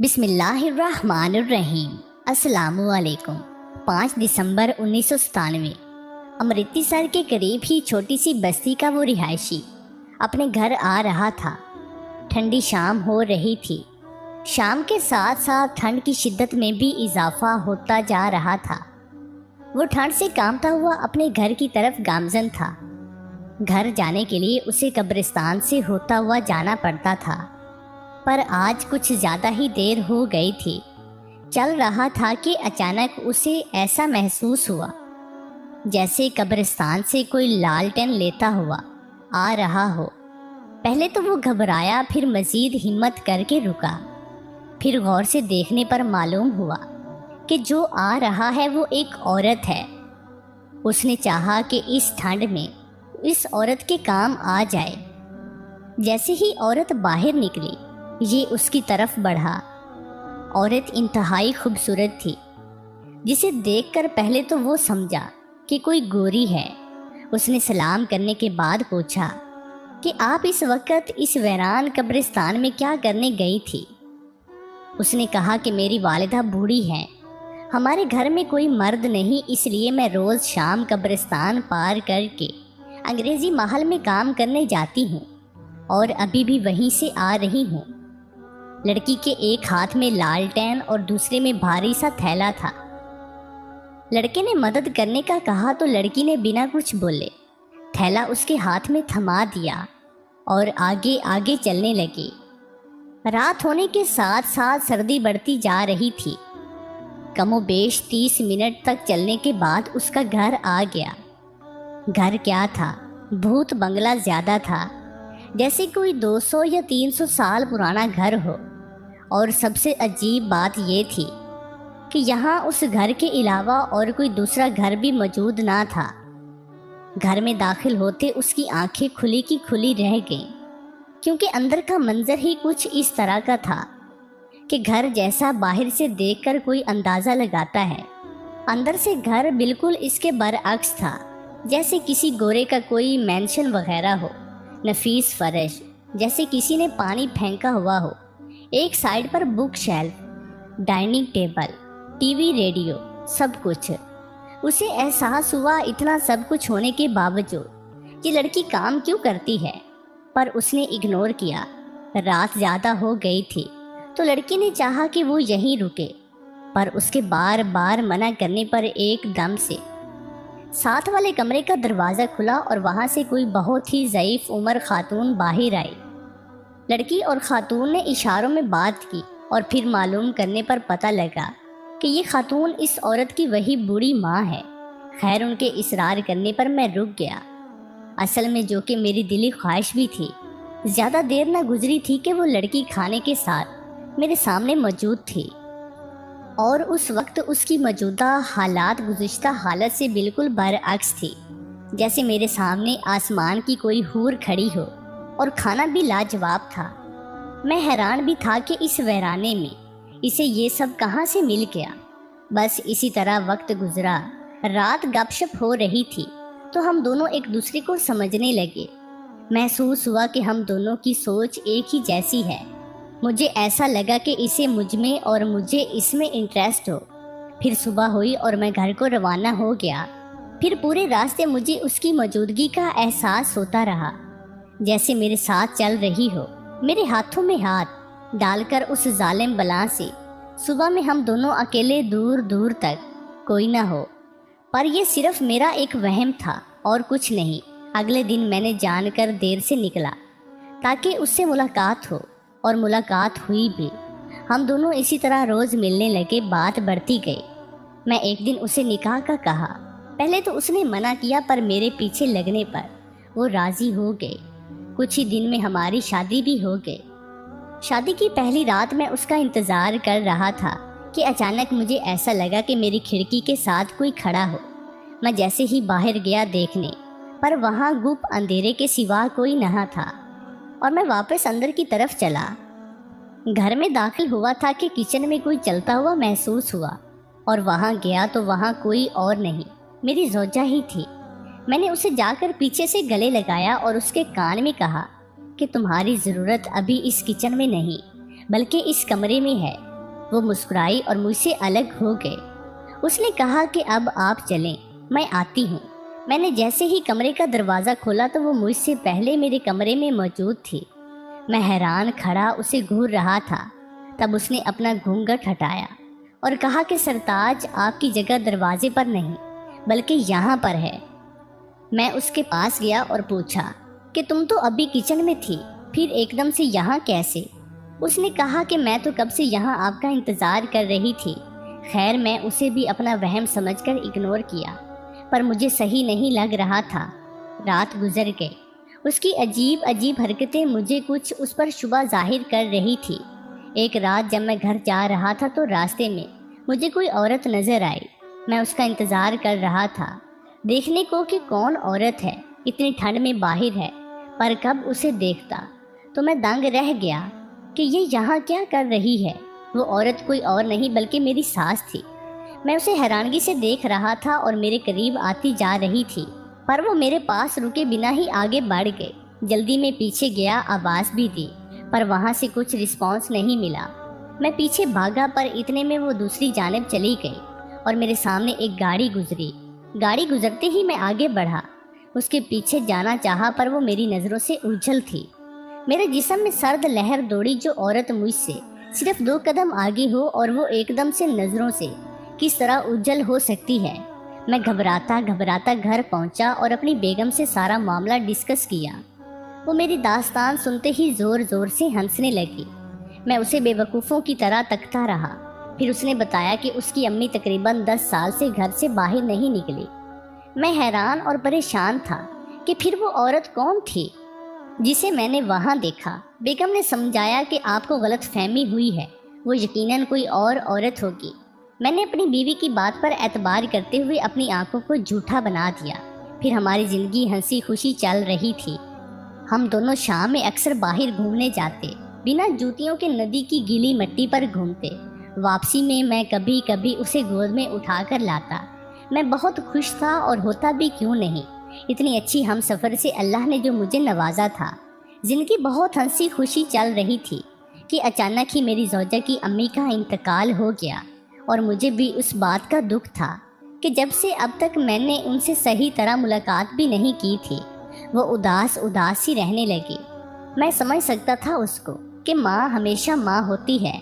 بسم اللہ الرحمن الرحیم۔ السلام علیکم۔ 5 دسمبر 1997 امرتسر کے قریب ہی چھوٹی سی بستی کا وہ رہائشی اپنے گھر آ رہا تھا۔ ٹھنڈی شام ہو رہی تھی۔ شام کے ساتھ ساتھ ٹھنڈ کی شدت میں بھی اضافہ ہوتا جا رہا تھا۔ وہ ٹھنڈ سے کانپتا ہوا اپنے گھر کی طرف گامزن تھا۔ گھر جانے کے لیے اسے قبرستان سے ہوتا ہوا جانا پڑتا تھا، پر آج کچھ زیادہ ہی دیر ہو گئی تھی۔ چل رہا تھا کہ اچانک اسے ایسا محسوس ہوا جیسے قبرستان سے کوئی لالٹین لیتا ہوا آ رہا ہو۔ پہلے تو وہ گھبرایا، پھر مزید ہمت کر کے رکا۔ پھر غور سے دیکھنے پر معلوم ہوا کہ جو آ رہا ہے وہ ایک عورت ہے۔ اس نے چاہا کہ اس ٹھنڈ میں اس عورت کے کام آ جائے۔ جیسے ہی عورت باہر نکلی، یہ اس کی طرف بڑھا۔ عورت انتہائی خوبصورت تھی، جسے دیکھ کر پہلے تو وہ سمجھا کہ کوئی گوری ہے۔ اس نے سلام کرنے کے بعد پوچھا کہ آپ اس وقت اس ویران قبرستان میں کیا کرنے گئی تھی؟ اس نے کہا کہ میری والدہ بوڑھی ہیں، ہمارے گھر میں کوئی مرد نہیں، اس لیے میں روز شام قبرستان پار کر کے انگریزی محل میں کام کرنے جاتی ہوں اور ابھی بھی وہیں سے آ رہی ہوں۔ لڑکی کے ایک ہاتھ میں لالٹین اور دوسرے میں بھاری سا تھیلا تھا۔ لڑکے نے مدد کرنے کا کہا تو لڑکی نے بنا کچھ بولے تھیلا اس کے ہاتھ میں تھما دیا اور آگے آگے چلنے لگی۔ رات ہونے کے ساتھ ساتھ سردی بڑھتی جا رہی تھی۔ کم و بیش 30 منٹ تک چلنے کے بعد اس کا گھر آ گیا۔ گھر کیا تھا، بھوت بنگلہ زیادہ تھا، جیسے کوئی 200 یا 300 سال پرانا گھر ہو۔ اور سب سے عجیب بات یہ تھی کہ یہاں اس گھر کے علاوہ اور کوئی دوسرا گھر بھی موجود نہ تھا۔ گھر میں داخل ہوتے اس کی آنکھیں کھلی کی کھلی رہ گئیں، کیونکہ اندر کا منظر ہی کچھ اس طرح کا تھا کہ گھر جیسا باہر سے دیکھ کر کوئی اندازہ لگاتا ہے، اندر سے گھر بالکل اس کے برعکس تھا، جیسے کسی گورے کا کوئی مینشن وغیرہ ہو۔ نفیس فرش، جیسے کسی نے پانی پھینکا ہوا ہو۔ ایک سائیڈ پر bookshelf, dining table, TV, radio, سب کچھ۔ اسے احساس ہوا اتنا سب کچھ ہونے کے باوجود یہ لڑکی کام کیوں کرتی ہے، پر اس نے اگنور کیا۔ رات زیادہ ہو گئی تھی تو لڑکی نے چاہا کہ وہ یہیں رکے، پر اس کے بار بار منع کرنے پر ایک دم سے ساتھ والے کمرے کا دروازہ کھلا اور وہاں سے کوئی بہت ہی ضعیف عمر خاتون باہر آئی۔ لڑکی اور خاتون نے اشاروں میں بات کی اور پھر معلوم کرنے پر پتہ لگا کہ یہ خاتون اس عورت کی وہی بوڑھی ماں ہے۔ خیر، ان کے اصرار کرنے پر میں رک گیا۔ اصل میں جو کہ میری دلی خواہش بھی تھی۔ زیادہ دیر نہ گزری تھی کہ وہ لڑکی کھانے کے ساتھ میرے سامنے موجود تھی، اور اس وقت اس کی موجودہ حالات گزشتہ حالت سے بالکل برعکس تھی، جیسے میرے سامنے آسمان کی کوئی حور کھڑی ہو، اور کھانا بھی لاجواب تھا۔ میں حیران بھی تھا کہ اس ویرانے میں اسے یہ سب کہاں سے مل گیا۔ بس اسی طرح وقت گزرا۔ رات گپ شپ ہو رہی تھی تو ہم دونوں ایک دوسرے کو سمجھنے لگے۔ محسوس ہوا کہ ہم دونوں کی سوچ ایک ہی جیسی ہے۔ مجھے ایسا لگا کہ اسے مجھ میں اور مجھے اس میں انٹرسٹ ہو۔ پھر صبح ہوئی اور میں گھر کو روانہ ہو گیا۔ پھر پورے راستے مجھے اس کی موجودگی کا احساس ہوتا رہا، جیسے میرے ساتھ چل رہی ہو، میرے ہاتھوں میں ہاتھ ڈال کر اس ظالم بلا سے۔ صبح میں ہم دونوں اکیلے دور دور تک کوئی نہ ہو، پر یہ صرف میرا ایک وہم تھا اور کچھ نہیں۔ اگلے دن میں نے جان کر دیر سے نکلا تاکہ اس سے ملاقات ہو، اور ملاقات ہوئی بھی۔ ہم دونوں اسی طرح روز ملنے لگے، بات بڑھتی گئی۔ میں ایک دن اسے نکاح کا کہا۔ پہلے تو اس نے منع کیا، پر میرے پیچھے لگنے پر وہ راضی ہو گئی۔ کچھ ہی دن میں ہماری شادی بھی ہو گئی۔ شادی کی پہلی رات میں اس کا انتظار کر رہا تھا کہ اچانک مجھے ایسا لگا کہ میری کھڑکی کے ساتھ کوئی کھڑا ہو۔ میں جیسے ہی باہر گیا دیکھنے، پر وہاں گپ اندھیرے کے سوا کوئی نہ تھا، اور میں واپس اندر کی طرف چلا۔ گھر میں داخل ہوا تھا کہ کچن میں کوئی چلتا ہوا محسوس ہوا، اور وہاں گیا تو وہاں کوئی اور نہیں، میری زوجہ ہی تھی۔ میں نے اسے جا کر پیچھے سے گلے لگایا اور اس کے کان میں کہا کہ تمہاری ضرورت ابھی اس کچن میں نہیں بلکہ اس کمرے میں ہے۔ وہ مسکرائی اور مجھ سے الگ ہو گئے۔ اس نے کہا کہ اب آپ چلیں، میں آتی ہوں۔ میں نے جیسے ہی کمرے کا دروازہ کھولا تو وہ مجھ سے پہلے میرے کمرے میں موجود تھی۔ میں حیران کھڑا اسے گھور رہا تھا۔ تب اس نے اپنا گھونگھٹ ہٹایا اور کہا کہ سرتاج، آپ کی جگہ دروازے پر نہیں بلکہ یہاں پر ہے۔ میں اس کے پاس گیا اور پوچھا کہ تم تو ابھی کچن میں تھی، پھر ایک دم سے یہاں کیسے؟ اس نے کہا کہ میں تو کب سے یہاں آپ کا انتظار کر رہی تھی۔ خیر، میں اسے بھی اپنا وہم سمجھ کر اگنور کیا، پر مجھے صحیح نہیں لگ رہا تھا۔ رات گزر گئی۔ اس کی عجیب عجیب حرکتیں مجھے کچھ اس پر شبہ ظاہر کر رہی تھی۔ ایک رات جب میں گھر جا رہا تھا تو راستے میں مجھے کوئی عورت نظر آئی۔ میں اس کا انتظار کر رہا تھا، دیکھنے کو کہ کون عورت ہے، اتنی ٹھنڈ میں باہر ہے، پر کب اسے دیکھتا تو میں دنگ رہ گیا کہ یہ یہاں کیا کر رہی ہے۔ وہ عورت کوئی اور نہیں بلکہ میری ساس تھی۔ میں اسے حیرانگی سے دیکھ رہا تھا اور میرے قریب آتی جا رہی تھی، پر وہ میرے پاس رکے بنا ہی آگے بڑھ گئے۔ جلدی میں پیچھے گیا، آواز بھی دی، پر وہاں سے کچھ رسپانس نہیں ملا۔ میں پیچھے بھاگا، پر اتنے میں وہ دوسری جانب چلی گئی اور میرے سامنے ایک گاڑی گزری۔ گاڑی گزرتے ہی میں آگے بڑھا، اس کے پیچھے جانا چاہا، پر وہ میری نظروں سے اجھل تھی۔ میرے جسم میں سرد لہر دوڑی۔ جو عورت مجھ سے صرف 2 قدم آگے ہو اور وہ ایک دم سے نظروں سے کس طرح اجھل ہو سکتی ہے؟ میں گھبراتا گھبراتا گھر پہنچا اور اپنی بیگم سے سارا معاملہ ڈسکس کیا۔ وہ میری داستان سنتے ہی زور زور سے ہنسنے لگی۔ میں اسے بے وقوفوں کی طرح تکتا رہا۔ پھر اس نے بتایا کہ اس کی امی تقریباً 10 سال سے گھر سے باہر نہیں نکلی۔ میں حیران اور پریشان تھا کہ پھر وہ عورت کون تھی جسے میں نے وہاں دیکھا۔ بیگم نے سمجھایا کہ آپ کو غلط فہمی ہوئی ہے، وہ یقیناً کوئی اور عورت ہوگی۔ میں نے اپنی بیوی کی بات پر اعتبار کرتے ہوئے اپنی آنکھوں کو جھوٹا بنا دیا۔ پھر ہماری زندگی ہنسی خوشی چل رہی تھی۔ ہم دونوں شام میں اکثر باہر گھومنے جاتے، بنا جوتیوں کے ندی کی گیلی مٹی پر گھومتے۔ واپسی میں میں کبھی کبھی اسے گود میں اٹھا کر لاتا۔ میں بہت خوش تھا، اور ہوتا بھی کیوں نہیں، اتنی اچھی ہم سفر سے اللہ نے جو مجھے نوازا تھا۔ زندگی بہت ہنسی خوشی چل رہی تھی کہ اچانک ہی میری زوجہ کی امی کا انتقال ہو گیا، اور مجھے بھی اس بات کا دکھ تھا کہ جب سے اب تک میں نے ان سے صحیح طرح ملاقات بھی نہیں کی تھی، وہ اداس اداس ہی رہنے لگی۔ میں سمجھ سکتا تھا اس کو کہ ماں ہمیشہ ماں ہوتی ہے۔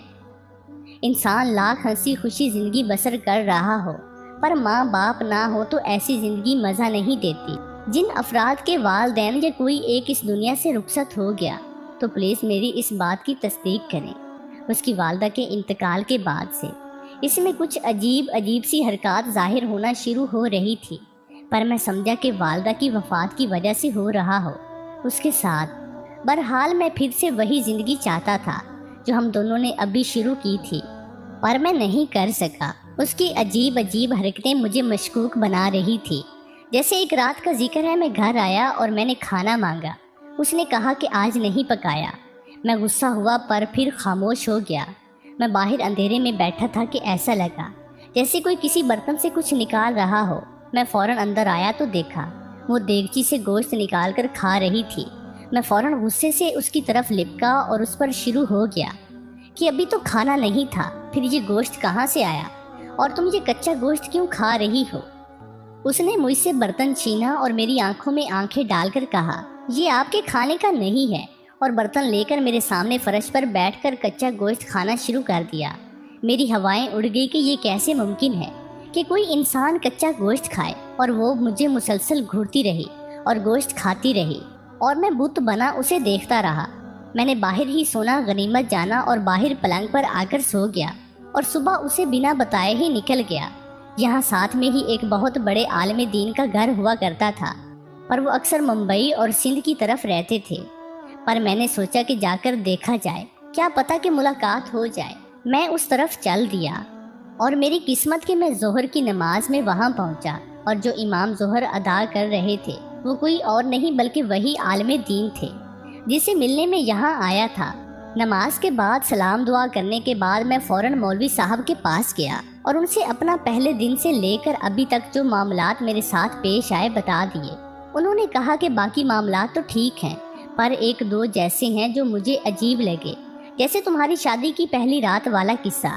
انسان لاکھ ہنسی خوشی زندگی بسر کر رہا ہو، پر ماں باپ نہ ہو تو ایسی زندگی مزہ نہیں دیتی۔ جن افراد کے والدین یا کوئی ایک اس دنیا سے رخصت ہو گیا تو پلیز میری اس بات کی تصدیق کریں۔ اس کی والدہ کے انتقال کے بعد سے اس میں کچھ عجیب سی حرکات ظاہر ہونا شروع ہو رہی تھی، پر میں سمجھا کہ والدہ کی وفات کی وجہ سے ہو رہا ہو اس کے ساتھ۔ بہرحال میں پھر سے وہی زندگی چاہتا تھا جو ہم دونوں نے ابھی شروع کی تھی، پر میں نہیں کر سکا۔ اس کی عجیب حرکتیں مجھے مشکوک بنا رہی تھی۔ جیسے ایک رات کا ذکر ہے، میں گھر آیا اور میں نے کھانا مانگا۔ اس نے کہا کہ آج نہیں پکایا۔ میں غصہ ہوا، پر پھر خاموش ہو گیا۔ میں باہر اندھیرے میں بیٹھا تھا کہ ایسا لگا جیسے کوئی کسی برتن سے کچھ نکال رہا ہو۔ میں فوراً اندر آیا تو دیکھا وہ دیگچی سے گوشت نکال کر کھا رہی تھی۔ میں فوراً غصے سے اس کی طرف لپکا اور اس پر شروع ہو گیا کہ ابھی تو کھانا نہیں تھا، پھر یہ گوشت کہاں سے آیا، اور تم یہ کچا گوشت کیوں کھا رہی ہو؟ اس نے مجھ سے برتن چھینا اور میری آنکھوں میں آنکھیں ڈال کر کہا، یہ آپ کے کھانے کا نہیں ہے، اور برتن لے کر میرے سامنے فرش پر بیٹھ کر کچا گوشت کھانا شروع کر دیا۔ میری ہوائیں اڑ گئی کہ یہ کیسے ممکن ہے کہ کوئی انسان کچا گوشت کھائے، اور وہ مجھے مسلسل گھورتی رہی اور گوشت کھاتی رہی، اور میں بت بنا اسے دیکھتا رہا۔ میں نے باہر ہی سونا غنیمت جانا اور باہر پلنگ پر آ کر سو گیا، اور صبح اسے بنا بتائے ہی نکل گیا۔ یہاں ساتھ میں ہی ایک بہت بڑے عالم دین کا گھر ہوا کرتا تھا، پر وہ اکثر ممبئی اور سندھ کی طرف رہتے تھے۔ پر میں نے سوچا کہ جا کر دیکھا جائے، کیا پتہ کہ ملاقات ہو جائے۔ میں اس طرف چل دیا، اور میری قسمت کہ میں ظہر کی نماز میں وہاں پہنچا، اور جو امام ظہر ادا کر رہے تھے وہ کوئی اور نہیں بلکہ وہی عالم دین تھے جسے ملنے میں یہاں آیا تھا۔ نماز کے بعد سلام دعا کرنے کے بعد میں فوراً مولوی صاحب کے پاس گیا اور ان سے اپنا پہلے دن سے لے کر ابھی تک جو معاملات میرے ساتھ پیش آئے بتا دیے۔ انہوں نے کہا کہ باقی معاملات تو ٹھیک ہیں، پر ایک دو جیسے ہیں جو مجھے عجیب لگے، جیسے تمہاری شادی کی پہلی رات والا قصہ